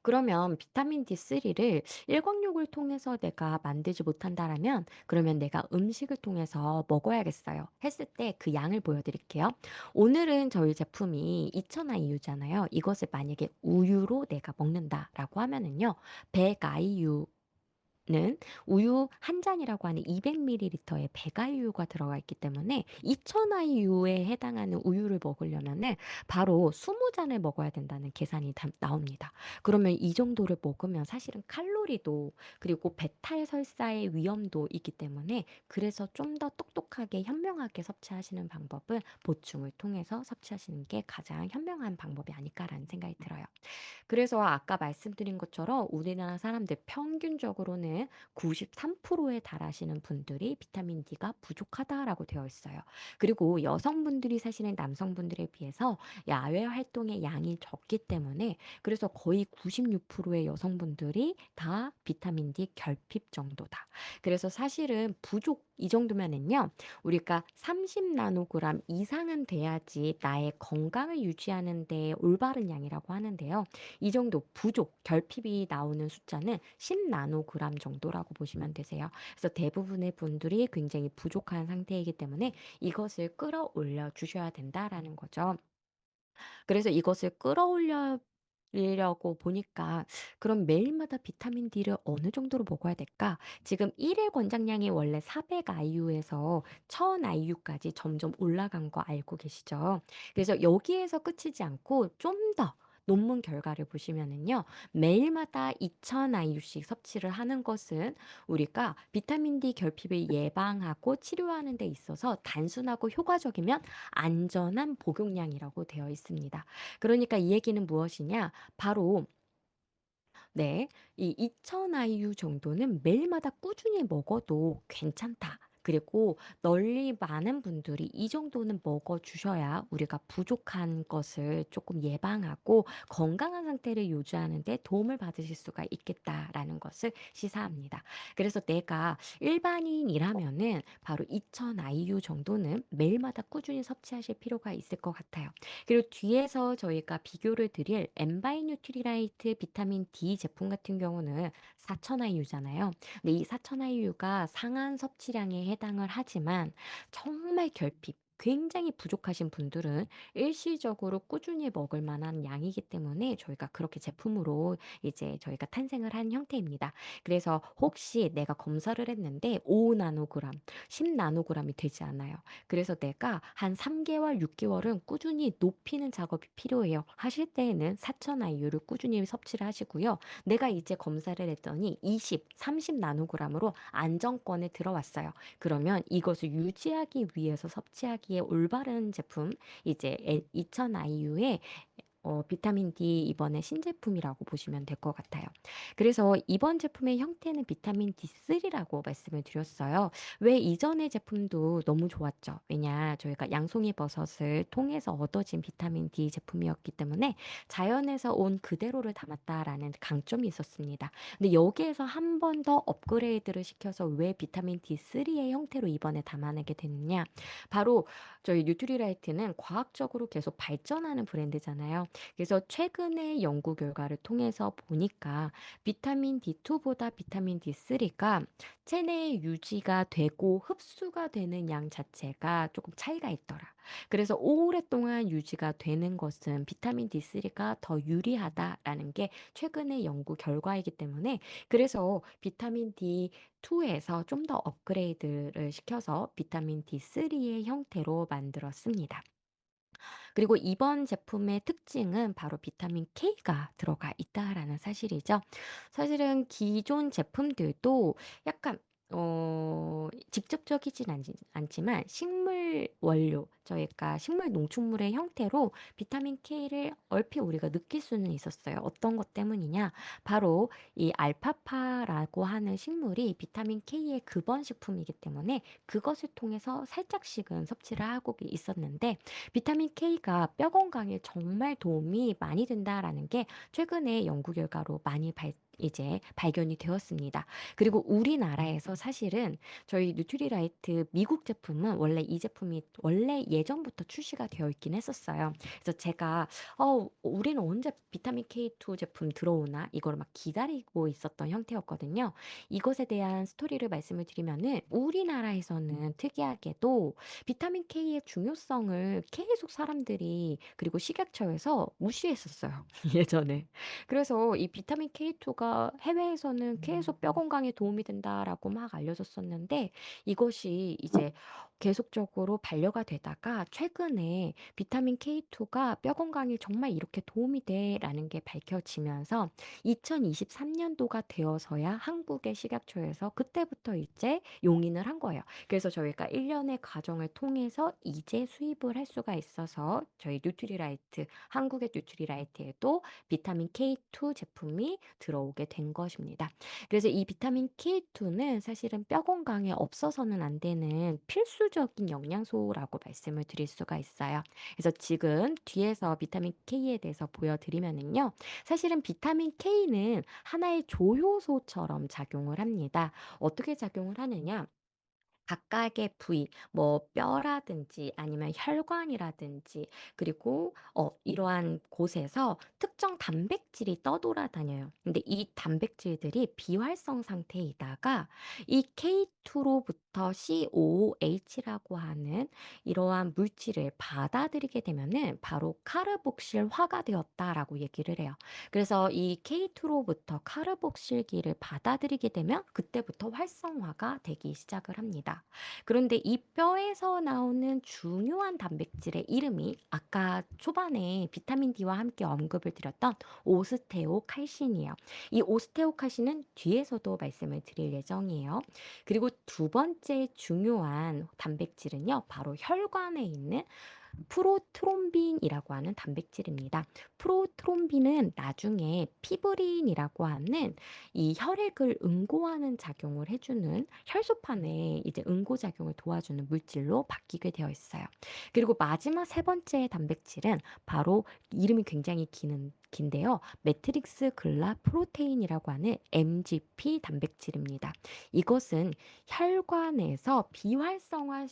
S1: 그러면 비타민 D3를 일광욕을 통해서 내가 만들지 못한다라면 그러면 내가 음식을 통해서 먹어야겠어요. 했을 때 그 양을 보여드릴게요. 오늘은 저희 제품이 2000IU잖아요. 이것을 만약에 우유로 내가 먹는다라고 하면은요. 100IU 는 우유 한 잔이라고 하는 200ml의 배가유가 들어가 있기 때문에 2000IU에 해당하는 우유를 먹으려면은 바로 20잔을 먹어야 된다는 계산이 나옵니다. 그러면 이 정도를 먹으면 사실은 칼로리도 그리고 배탈 설사의 위험도 있기 때문에 그래서 좀 더 똑똑하게 현명하게 섭취하시는 방법은 보충을 통해서 섭취하시는 게 가장 현명한 방법이 아닐까라는 생각이 들어요. 그래서 아까 말씀드린 것처럼 우리나라 사람들 평균적으로는 93%에 달하시는 분들이 비타민 D가 부족하다라고 되어 있어요. 그리고 여성분들이 사실은 남성분들에 비해서 야외 활동의 양이 적기 때문에 그래서 거의 96%의 여성분들이 다 비타민 D 결핍 정도다. 그래서 사실은 부족 이 정도면은요. 우리가 30나노그램 이상은 돼야지 나의 건강을 유지하는 데 올바른 양이라고 하는데요. 이 정도 부족, 결핍이 나오는 숫자는 10나노그램 정도라고 보시면 되세요. 그래서 대부분의 분들이 굉장히 부족한 상태이기 때문에 이것을 끌어올려 주셔야 된다라는 거죠. 그래서 이것을 끌어올려 려고 보니까 그럼 매일마다 비타민 D를 어느 정도로 먹어야 될까? 지금 1일 권장량이 원래 400 IU에서 1000 IU까지 점점 올라간 거 알고 계시죠? 그래서 여기에서 끝이지 않고 좀 더 논문 결과를 보시면은요, 매일마다 2000 IU씩 섭취를 하는 것은 우리가 비타민 D 결핍을 예방하고 치료하는 데 있어서 단순하고 효과적이면 안전한 복용량이라고 되어 있습니다. 그러니까 이 얘기는 무엇이냐? 바로 네. 이 2000 IU 정도는 매일마다 꾸준히 먹어도 괜찮다. 그리고 널리 많은 분들이 이 정도는 먹어 주셔야 우리가 부족한 것을 조금 예방하고 건강한 상태를 유지하는 데 도움을 받으실 수가 있겠다라는 것을 시사합니다. 그래서 내가 일반인이라면은 바로 2000 IU 정도는 매일마다 꾸준히 섭취하실 필요가 있을 것 같아요. 그리고 뒤에서 저희가 비교를 드릴 엔바이 뉴트리라이트 비타민 D 제품 같은 경우는 4,000 IU잖아요. 근데 이 4,000 IU가 상한 섭취량에 해당을 하지만 정말 결핍, 굉장히 부족하신 분들은 일시적으로 꾸준히 먹을 만한 양이기 때문에 저희가 그렇게 제품으로 이제 저희가 탄생을 한 형태입니다. 그래서 혹시 내가 검사를 했는데 5 나노그램, 10 나노그램이 되지 않아요. 그래서 내가 한 3개월, 6개월은 꾸준히 높이는 작업이 필요해요. 하실 때에는 4,000 IU를 꾸준히 섭취를 하시고요. 내가 이제 검사를 했더니 20, 30 나노그램으로 안정권에 들어왔어요. 그러면 이것을 유지하기 위해서 섭취하기에 올바른 제품, 이제 2000 IU의 비타민 D 이번에 신제품이라고 보시면 될 것 같아요. 그래서 이번 제품의 형태는 비타민 D3라고 말씀을 드렸어요. 왜 이전의 제품도 너무 좋았죠. 왜냐, 저희가 양송이 버섯을 통해서 얻어진 비타민 D 제품이었기 때문에 자연에서 온 그대로를 담았다라는 강점이 있었습니다. 근데 여기에서 한 번 더 업그레이드를 시켜서 왜 비타민 D3의 형태로 이번에 담아내게 됐느냐? 바로 저희 뉴트리라이트는 과학적으로 계속 발전하는 브랜드잖아요. 그래서 최근의 연구 결과를 통해서 보니까 비타민 D2보다 비타민 D3가 체내에 유지가 되고 흡수가 되는 양 자체가 조금 차이가 있더라. 그래서 오랫동안 유지가 되는 것은 비타민 D3가 더 유리하다라는 게 최근의 연구 결과이기 때문에 그래서 비타민 D2에서 좀 더 업그레이드를 시켜서 비타민 D3의 형태로 만들었습니다. 그리고 이번 제품의 특징은 바로 비타민 K가 들어가 있다라는 사실이죠. 사실은 기존 제품들도 약간 직접적이진 않지만 식물 원료, 저희가 식물 농축물의 형태로 비타민 K를 얼핏 우리가 느낄 수는 있었어요. 어떤 것 때문이냐? 바로 이 알파파라고 하는 식물이 비타민 K의 근원 식품이기 때문에 그것을 통해서 살짝씩은 섭취를 하고 있었는데 비타민 K가 뼈 건강에 정말 도움이 많이 된다라는 게 최근에 연구 결과로 많이 이제 발견이 되었습니다. 그리고 우리나라에서 사실은 저희 뉴트리라이트 미국 제품은 원래 이 제품이 원래 예전부터 출시가 되어 있긴 했었어요. 그래서 제가 우리는 언제 비타민 K2 제품 들어오나 이걸 막 기다리고 있었던 형태였거든요. 이것에 대한 스토리를 말씀을 드리면은 우리나라에서는 특이하게도 비타민 K의 중요성을 계속 사람들이 그리고 식약처에서 무시했었어요. 예전에. 그래서 이 비타민 K2가 해외에서는 계속 뼈 건강에 도움이 된다라고 막 알려졌었는데 이것이 이제 계속적으로 반려가 되다가 최근에 비타민 K2가 뼈 건강에 정말 이렇게 도움이 돼라는 게 밝혀지면서 2023년도가 되어서야 한국의 식약처에서 그때부터 이제 용인을 한 거예요. 그래서 저희가 1년의 과정을 통해서 이제 수입을 할 수가 있어서 저희 뉴트리라이트, 한국의 뉴트리라이트에도 비타민 K2 제품이 들어오게 된 것입니다. 그래서 이 비타민 K2는 사실은 뼈 건강에 없어서는 안 되는 필수적인 영양소라고 말씀을 드릴 수가 있어요. 그래서 지금 뒤에서 비타민 K에 대해서 보여드리면은요. 사실은 비타민 K는 하나의 조효소처럼 작용을 합니다. 어떻게 작용을 하느냐? 각각의 부위, 뭐 뼈라든지 아니면 혈관이라든지 그리고 이러한 곳에서 특정 단백질이 떠돌아다녀요. 근데 이 단백질들이 비활성 상태이다가 이 K2로부터 COOH라고 하는 이러한 물질을 받아들이게 되면은 바로 카르복실화가 되었다라고 얘기를 해요. 그래서 이 K2로부터 카르복실기를 받아들이게 되면 그때부터 활성화가 되기 시작을 합니다. 그런데 이 뼈에서 나오는 중요한 단백질의 이름이 아까 초반에 비타민 D와 함께 언급을 드렸던 오스테오칼신이에요. 이 오스테오칼신은 뒤에서도 말씀을 드릴 예정이에요. 그리고 두 번째 중요한 단백질은요, 바로 혈관에 있는 프로트롬빈이라고 하는 단백질입니다. 프로트롬빈은 나중에 피브린이라고 하는 이 혈액을 응고하는 작용을 해주는 혈소판에 이제 응고작용을 도와주는 물질로 바뀌게 되어 있어요. 그리고 마지막 세 번째 단백질은 바로 이름이 굉장히 긴데요. 매트릭스 글라 프로테인이라고 하는 MGP 단백질입니다. 이것은 혈관에서 비활성화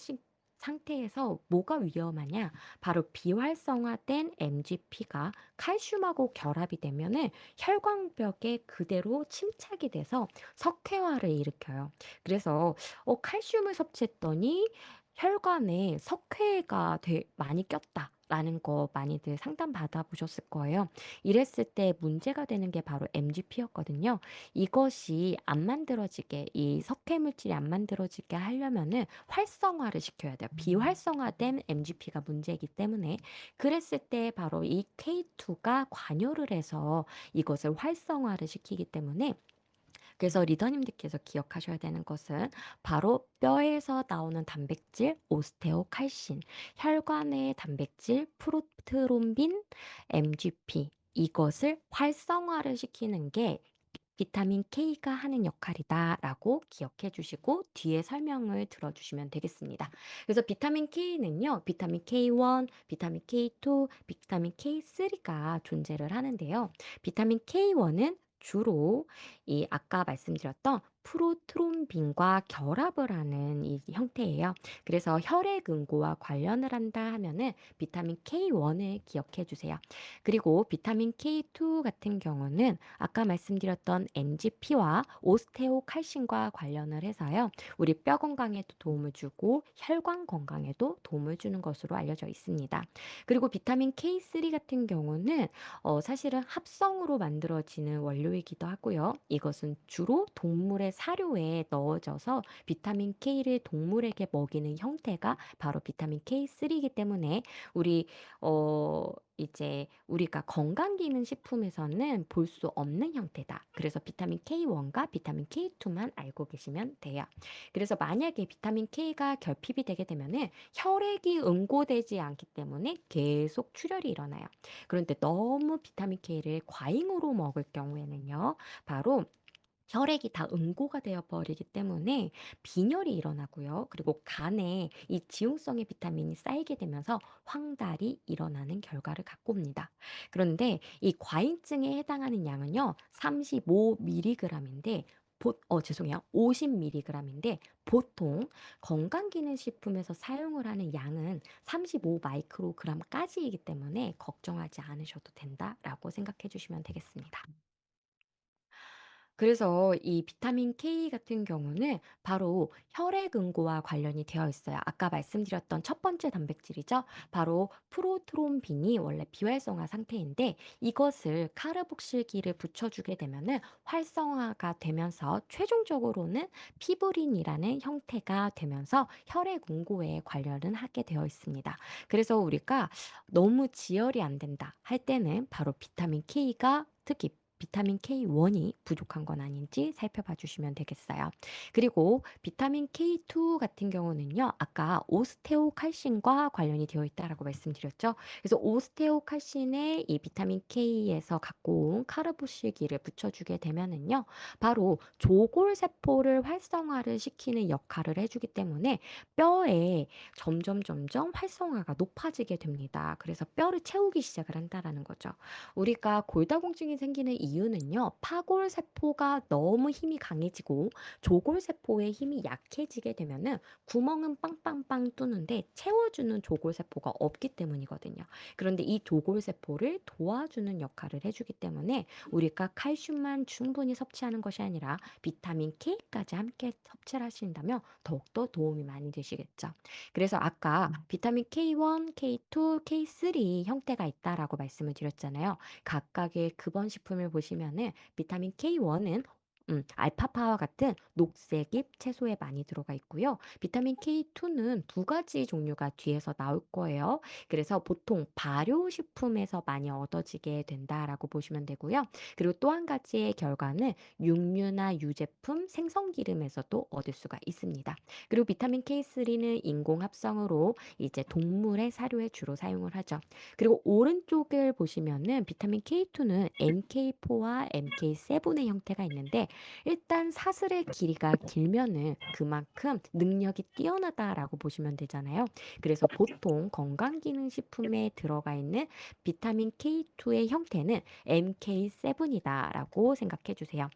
S1: 상태에서 뭐가 위험하냐? 바로 비활성화된 MGP가 칼슘하고 결합이 되면은 혈관벽에 그대로 침착이 돼서 석회화를 일으켜요. 그래서 칼슘을 섭취했더니 혈관에 석회가 많이 꼈다. 라는 거 많이들 상담 받아보셨을 거예요. 이랬을 때 문제가 되는 게 바로 MGP였거든요. 이것이 안 만들어지게, 이 석회 물질이 안 만들어지게 하려면은 활성화를 시켜야 돼요. 비활성화된 MGP가 문제이기 때문에 그랬을 때 바로 이 K2가 관여를 해서 이것을 활성화를 시키기 때문에 그래서 리더님들께서 기억하셔야 되는 것은 바로 뼈에서 나오는 단백질 오스테오칼신, 혈관의 단백질 프로트롬빈, MGP 이것을 활성화를 시키는 게 비타민 K가 하는 역할이다라고 기억해 주시고 뒤에 설명을 들어주시면 되겠습니다. 그래서 비타민 K는요, 비타민 K1, 비타민 K2, 비타민 K3가 존재를 하는데요. 비타민 K1은 주로 이 아까 말씀드렸던 프로트롬빈과 결합을 하는 이 형태예요. 그래서 혈액 응고와 관련을 한다 하면은 비타민 K1을 기억해 주세요. 그리고 비타민 K2 같은 경우는 아까 말씀드렸던 MGP와 오스테오칼신과 관련을 해서요. 우리 뼈 건강에도 도움을 주고 혈관 건강에도 도움을 주는 것으로 알려져 있습니다. 그리고 비타민 K3 같은 경우는 사실은 합성으로 만들어지는 원료이기도 하고요. 이것은 주로 동물의 사료에 넣어져서 비타민 K를 동물에게 먹이는 형태가 바로 비타민 K3이기 때문에 우리 이제 우리가 건강기능식품에서는 볼 수 없는 형태다. 그래서 비타민 K1과 비타민 K2만 알고 계시면 돼요. 그래서 만약에 비타민 K가 결핍이 되게 되면은 혈액이 응고되지 않기 때문에 계속 출혈이 일어나요. 그런데 너무 비타민 K를 과잉으로 먹을 경우에는요, 바로 혈액이 다 응고가 되어 버리기 때문에 빈혈이 일어나고요. 그리고 간에 이 지용성의 비타민이 쌓이게 되면서 황달이 일어나는 결과를 갖고 옵니다. 그런데 이 과잉증에 해당하는 양은요, 35mg인데 죄송해요. 50mg인데 보통 건강기능식품에서 사용을 하는 양은 35 마이크로그램까지이기 때문에 걱정하지 않으셔도 된다라고 생각해 주시면 되겠습니다. 그래서 이 비타민 K 같은 경우는 바로 혈액 응고와 관련이 되어 있어요. 아까 말씀드렸던 첫 번째 단백질이죠. 바로 프로트롬빈이 원래 비활성화 상태인데 이것을 카르복실기를 붙여주게 되면은 활성화가 되면서 최종적으로는 피브린이라는 형태가 되면서 혈액 응고에 관련은 하게 되어 있습니다. 그래서 우리가 너무 지혈이 안 된다 할 때는 바로 비타민 K가 특히 비타민 K1이 부족한 건 아닌지 살펴봐 주시면 되겠어요. 그리고 비타민 K2 같은 경우는요, 아까 오스테오칼신과 관련이 되어 있다라고 말씀드렸죠. 그래서 오스테오칼신에 이 비타민 K에서 갖고 온 카르보실기를 붙여주게 되면은요, 바로 조골세포를 활성화를 시키는 역할을 해주기 때문에 뼈에 점점 활성화가 높아지게 됩니다. 그래서 뼈를 채우기 시작을 한다라는 거죠. 우리가 골다공증이 생기는 이유는요, 파골세포가 너무 힘이 강해지고 조골세포의 힘이 약해지게 되면은 구멍은 빵빵빵 뚫는데 채워주는 조골세포가 없기 때문이거든요. 그런데 이 조골세포를 도와주는 역할을 해주기 때문에 우리가 칼슘만 충분히 섭취하는 것이 아니라 비타민 K까지 함께 섭취를 하신다면 더욱더 도움이 많이 되시겠죠. 그래서 아까 비타민 K1, K2, K3 형태가 있다라고 말씀을 드렸잖아요. 각각의 급원 식품을 보시면은 비타민 K1은 알파파와 같은 녹색잎 채소에 많이 들어가 있고요. 비타민 K2는 두 가지 종류가 뒤에서 나올 거예요. 그래서 보통 발효식품에서 많이 얻어지게 된다라고 보시면 되고요. 그리고 또 한 가지의 결과는 육류나 유제품, 생선기름에서도 얻을 수가 있습니다. 그리고 비타민 K3는 인공합성으로 이제 동물의 사료에 주로 사용을 하죠. 그리고 오른쪽을 보시면은 비타민 K2는 MK4와 MK7의 형태가 있는데 일단 사슬의 길이가 길면은 그만큼 능력이 뛰어나다라고 보시면 되잖아요. 그래서 보통 건강기능식품에 들어가 있는 비타민 K2의 형태는 MK7이다라고 생각해 주세요.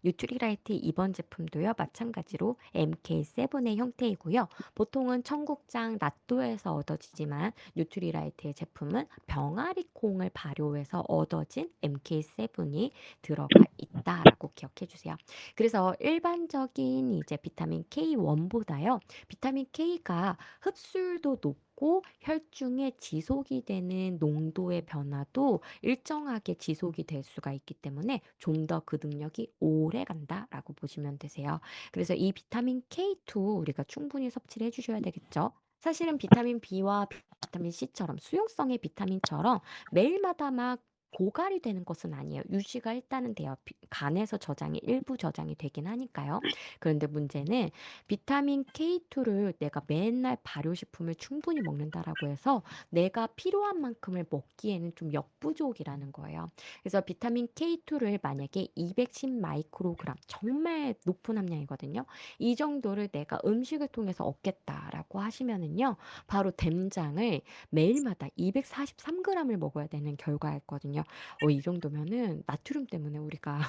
S1: 뉴트리라이트 2번 제품도요, 마찬가지로 MK7의 형태이고요. 보통은 청국장, 낫또에서 얻어지지만 뉴트리라이트의 제품은 병아리 콩을 발효해서 얻어진 MK7이 들어가 있다라고 기억해 주세요. 그래서 일반적인 이제 비타민 K1보다요, 비타민 K가 흡수율도 높고 혈중에 지속이 되는 농도의 변화도 일정하게 지속이 될 수가 있기 때문에 좀 더 그 능력이 오래 간다라고 보시면 되세요. 그래서 이 비타민 K2 우리가 충분히 섭취를 해주셔야 되겠죠. 사실은 비타민 B와 비타민 C처럼 수용성의 비타민처럼 매일마다 막 고갈이 되는 것은 아니에요. 유지가 일단은 돼요. 간에서 저장이 일부 저장이 되긴 하니까요. 그런데 문제는 비타민 K2를 내가 맨날 발효식품을 충분히 먹는다라고 해서 내가 필요한 만큼을 먹기에는 좀 역부족이라는 거예요. 그래서 비타민 K2를 만약에 210 마이크로그램, 정말 높은 함량이거든요. 이 정도를 내가 음식을 통해서 얻겠다라고 하시면은요, 바로 댐장을 매일마다 243g을 먹어야 되는 결과였거든요. 이 정도면은 나트륨 때문에 우리가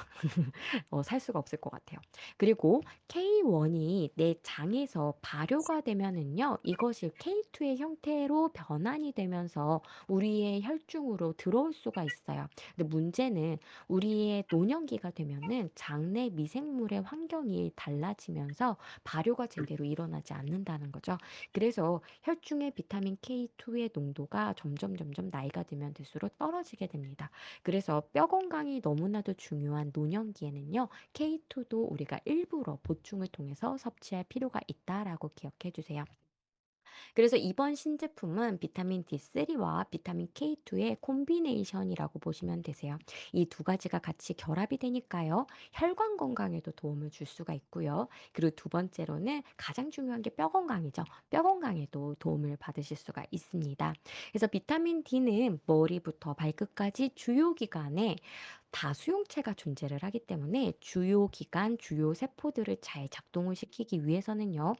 S1: 살 수가 없을 것 같아요. 그리고 K1이 내 장에서 발효가 되면은요, 이것이 K2의 형태로 변환이 되면서 우리의 혈중으로 들어올 수가 있어요. 근데 문제는 우리의 노년기가 되면은 장내 미생물의 환경이 달라지면서 발효가 제대로 일어나지 않는다는 거죠. 그래서 혈중의 비타민 K2의 농도가 점점 나이가 들면 들수록 떨어지게 됩니다. 그래서 뼈 건강이 너무나도 중요한 노년기에는요, K2도 우리가 일부러 보충을 통해서 섭취할 필요가 있다라고 기억해 주세요. 그래서 이번 신제품은 비타민 D3와 비타민 K2의 콤비네이션이라고 보시면 되세요. 이 두 가지가 같이 결합이 되니까요, 혈관 건강에도 도움을 줄 수가 있고요. 그리고 두 번째로는 가장 중요한 게 뼈 건강이죠. 뼈 건강에도 도움을 받으실 수가 있습니다. 그래서 비타민 D는 머리부터 발끝까지 주요 기관에 다 수용체가 존재를 하기 때문에 주요 기관, 주요 세포들을 잘 작동을 시키기 위해서는요,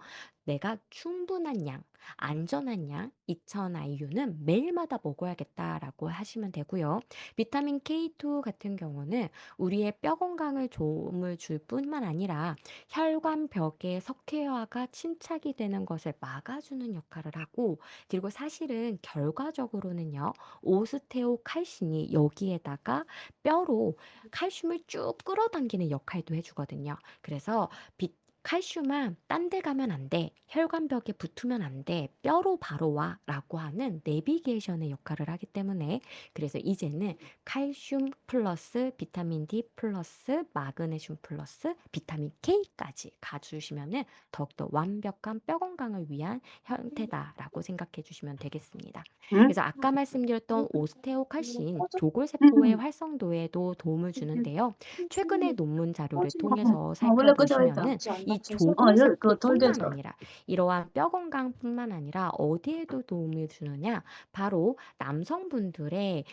S1: 내가 충분한 양, 안전한 양, 2000 IU는 매일마다 먹어야겠다라고 하시면 되고요. 비타민 K2 같은 경우는 우리의 뼈 건강을 도움을 줄 뿐만 아니라 혈관벽의 석회화가 침착이 되는 것을 막아주는 역할을 하고, 그리고 사실은 결과적으로는요, 오스테오칼신이 여기에다가 뼈로 칼슘을 쭉 끌어당기는 역할도 해주거든요. 그래서 칼슘은 딴 데 가면 안 돼. 혈관벽에 붙으면 안 돼. 뼈로 바로 와. 라고 하는 내비게이션의 역할을 하기 때문에 그래서 이제는 칼슘 플러스 비타민 D 플러스 마그네슘 플러스 비타민 K까지 가주시면은 더욱더 완벽한 뼈 건강을 위한 형태다라고 생각해 주시면 되겠습니다.
S2: 응?
S1: 그래서 아까 말씀드렸던 오스테오칼신 조골세포의 활성도에도 도움을 주는데요. 최근의 논문 자료를 통해서
S2: 원래 끄져있다.
S1: 살펴보시면은 이
S2: 그
S1: 조골세포뿐만
S2: 돌돼서.
S1: 아니라 이러한 뼈 건강뿐만 아니라 어디에도 도움을 주느냐? 바로 남성분들의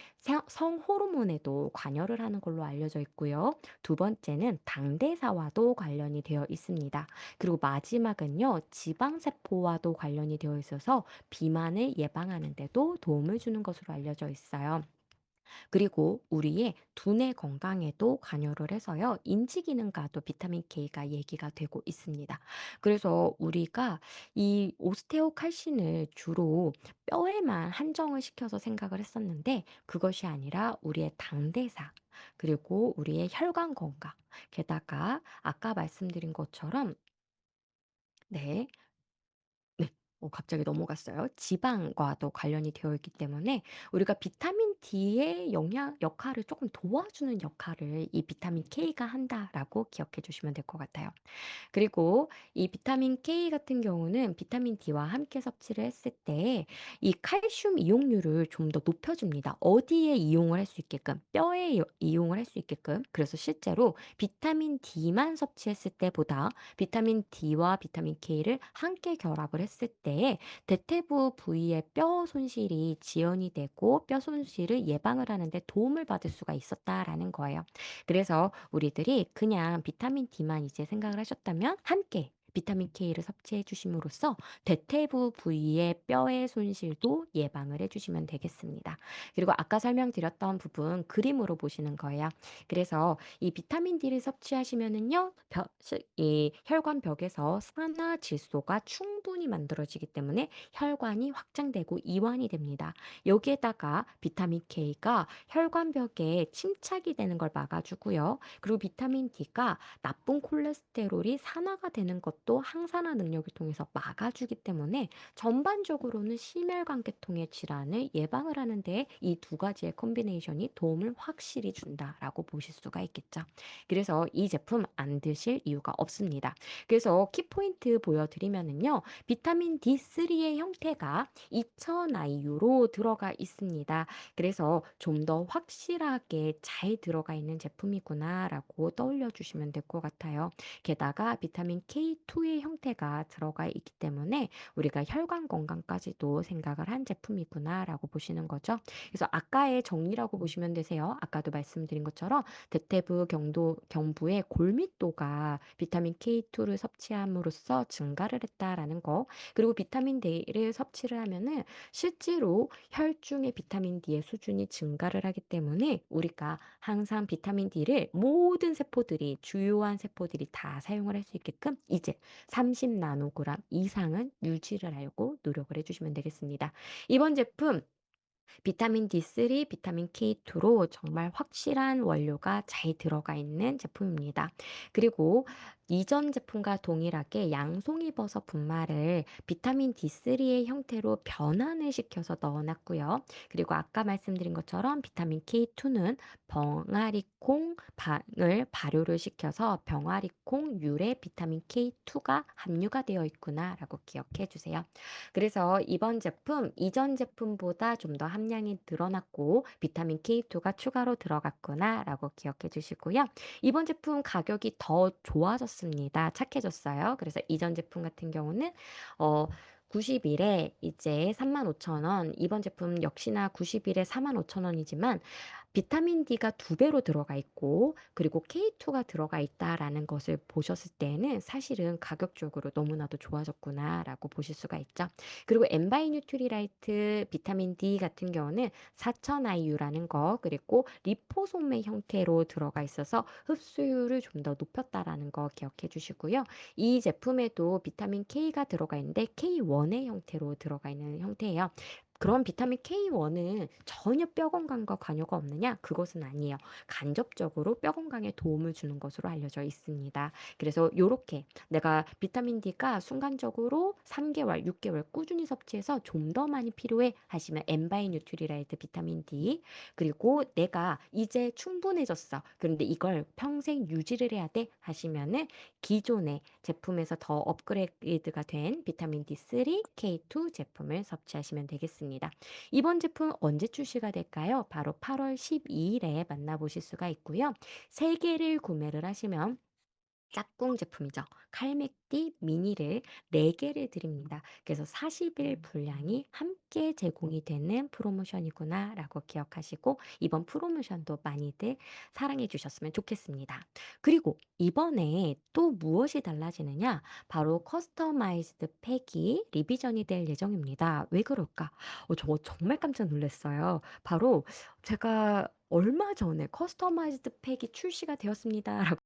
S1: 성 호르몬에도 관여를 하는 걸로 알려져 있고요. 두 번째는 당대사와도 관련이 되어 있습니다. 그리고 마지막은요, 지방세포와도 관련이 되어 있어서 비만을 예방하는 데도 도움을 주는 것으로 알려져 있어요. 그리고 우리의 두뇌 건강에도 관여를 해서요. 인지 기능과도 비타민 K가 얘기가 되고 있습니다. 그래서 우리가 이 오스테오칼신을 주로 뼈에만 한정을 시켜서 생각을 했었는데 그것이 아니라 우리의 당대사 그리고 우리의 혈관 건강 게다가 아까 말씀드린 것처럼 네. 네. 갑자기 넘어갔어요. 지방과도 관련이 되어 있기 때문에 우리가 비타민 D의 영양 역할을 조금 도와주는 역할을 이 비타민 K가 한다라고 기억해 주시면 될 것 같아요. 그리고 이 비타민 K 같은 경우는 비타민 D와 함께 섭취를 했을 때 이 칼슘 이용률을 좀 더 높여줍니다. 어디에 이용을 할 수 있게끔, 뼈에 이용을 할 수 있게끔. 그래서 실제로 비타민 D만 섭취했을 때보다 비타민 D와 비타민 K를 함께 결합을 했을 때 대퇴부 부위의 뼈 손실이 지연이 되고 뼈 손실을 예방을 하는 데 도움을 받을 수가 있었다라는 거예요. 그래서 우리들이 그냥 비타민 D만 이제 생각을 하셨다면 함께 비타민 K를 섭취해 주심으로써 대퇴부 부위의 뼈의 손실도 예방을 해 주시면 되겠습니다. 그리고 아까 설명드렸던 부분 그림으로 보시는 거예요. 그래서 이 비타민 D를 섭취하시면은요. 이 혈관벽에서 산화 질소가 충분히 만들어지기 때문에 혈관이 확장되고 이완이 됩니다. 여기에다가 비타민 K가 혈관벽에 침착이 되는 걸 막아주고요. 그리고 비타민 D가 나쁜 콜레스테롤이 산화가 되는 것도 항산화 능력을 통해서 막아주기 때문에 전반적으로는 심혈관계통의 질환을 예방을 하는 데 이 두 가지의 컨비네이션이 도움을 확실히 준다라고 보실 수가 있겠죠. 그래서 이 제품 안 드실 이유가 없습니다. 그래서 키포인트 보여드리면은요. 비타민 D3의 형태가 2000IU로 들어가 있습니다. 그래서 좀 더 확실하게 잘 들어가 있는 제품이구나라고 떠올려 주시면 될 것 같아요. 게다가 비타민 K2의 형태가 들어가 있기 때문에 우리가 혈관 건강까지도 생각을 한 제품이구나라고 보시는 거죠. 그래서 아까의 정리라고 보시면 되세요. 아까도 말씀드린 것처럼 대퇴부 경부의 골밀도가 비타민 K2를 섭취함으로써 증가를 했다라는 거. 그리고 비타민 D를 섭취를 하면은 실제로 혈중의 비타민 D의 수준이 증가를 하기 때문에 우리가 항상 비타민 D를 모든 세포들이 주요한 세포들이 다 사용을 할 수 있게끔 이제 30 나노그램 이상은 유지를 하려고 노력을 해 주시면 되겠습니다. 이번 제품 비타민 D3, 비타민 K2로 정말 확실한 원료가 잘 들어가 있는 제품입니다. 그리고 이전 제품과 동일하게 양송이버섯 분말을 비타민 D3의 형태로 변환을 시켜서 넣어놨고요. 그리고 아까 말씀드린 것처럼 비타민 K2는 병아리콩 을 발효를 시켜서 병아리콩 유래 비타민 K2가 함유가 되어 있구나라고 기억해 주세요. 그래서 이번 제품 이전 제품보다 좀 더 함량이 늘어났고 비타민 K2가 추가로 들어갔구나라고 기억해 주시고요. 이번 제품 가격이 더 좋아졌습니다. 착해졌어요. 그래서 이전 제품 같은 경우는 어 90일에 이제 35,000원, 이번 제품 역시나 90일에 45,000원이지만 비타민 D가 2배로 들어가 있고 그리고 K2가 들어가 있다라는 것을 보셨을 때에는 사실은 가격적으로 너무나도 좋아졌구나라고 보실 수가 있죠. 그리고 엔바이 뉴트리라이트 비타민 D 같은 경우는 4000IU라는 거 그리고 리포솜의 형태로 들어가 있어서 흡수율을 좀 더 높였다라는 거 기억해 주시고요. 이 제품에도 비타민 K가 들어가 있는데 K1의 형태로 들어가 있는 형태예요. 그럼 비타민 K1은 전혀 뼈 건강과 관여가 없느냐? 그것은 아니에요. 간접적으로 뼈 건강에 도움을 주는 것으로 알려져 있습니다. 그래서 요렇게 내가 비타민 D가 순간적으로 3개월, 6개월 꾸준히 섭취해서 좀 더 많이 필요해 하시면 엔바이 뉴트리라이트 비타민 D 그리고 내가 이제 충분해졌어. 그런데 이걸 평생 유지를 해야 돼 하시면은 기존의 제품에서 더 업그레이드가 된 비타민 D3, K2 제품을 섭취하시면 되겠습니다. 이번 제품 언제 출시가 될까요? 바로 8월 12일에 만나보실 수가 있고요. 3개를 구매를 하시면 짝꿍 제품이죠. 칼맥디 미니를 4 개를 드립니다. 그래서 40일 분량이 함께 제공이 되는 프로모션이구나라고 기억하시고 이번 프로모션도 많이들 사랑해 주셨으면 좋겠습니다. 그리고 이번에 또 무엇이 달라지느냐? 바로 커스터마이즈드 팩이 리비전이 될 예정입니다. 왜 그럴까? 저 정말 깜짝 놀랐어요. 바로 제가 얼마 전에 "커스터마이즈드 팩이 출시가 되었습니다."라고